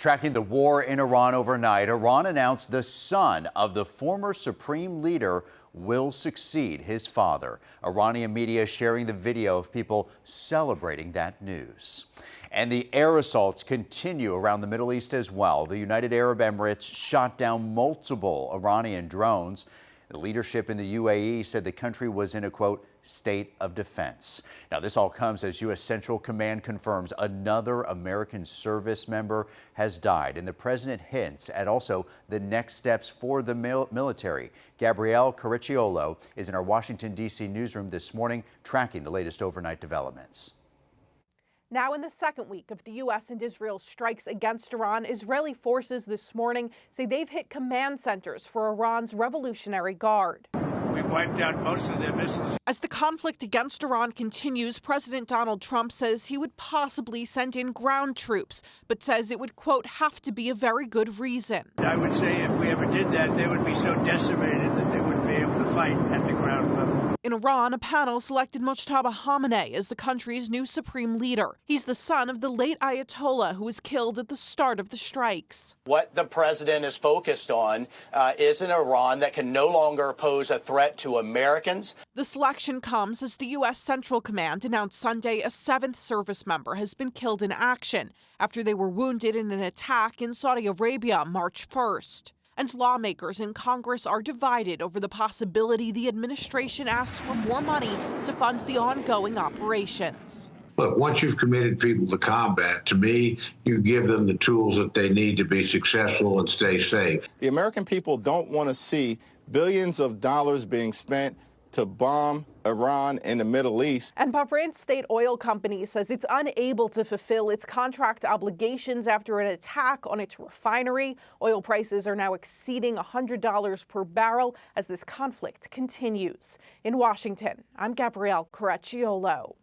Tracking the war in Iran overnight, Iran announced the son of the former supreme leader will succeed his father. Iranian media sharing the video of people celebrating that news. And the air assaults continue around the Middle East as well. The United Arab Emirates shot down multiple Iranian drones. The leadership in the UAE said the country was in a, quote, state of defense. Now, this all comes as U.S. Central Command confirms another American service member has died. And the president hints at also the next steps for the military. Gabrielle Caricciolo is in our Washington, D.C. newsroom this morning, tracking the latest overnight developments. Now, in the second week of the U.S. and Israel's strikes against Iran, Israeli forces this morning say they've hit command centers for Iran's Revolutionary Guard. We've wiped out most of their missiles. As the conflict against Iran continues, President Donald Trump says he would possibly send in ground troops, but says it would, quote, have to be a very good reason. I would say if we ever did that, they would be so decimated that they wouldn't be able to fight at the ground level. In Iran, a panel selected Mujtaba Khamenei as the country's new supreme leader. He's the son of the late Ayatollah who was killed at the start of the strikes. What the president is focused on is an Iran that can no longer pose a threat to Americans. The selection comes as the U.S. Central Command announced Sunday a 7th service member has been killed in action after they were wounded in an attack in Saudi Arabia March 1st. And lawmakers in Congress are divided over the possibility the administration asks for more money to fund the ongoing operations. Look, once you've committed people to combat, to me, you give them the tools that they need to be successful and stay safe. The American people don't want to see billions of dollars being spent to bomb Iran and the Middle East. And Bahrain's state oil company says it's unable to fulfill its contract obligations after an attack on its refinery. Oil prices are now exceeding $100 per barrel as this conflict continues. In Washington, I'm Gabrielle Caricciolo.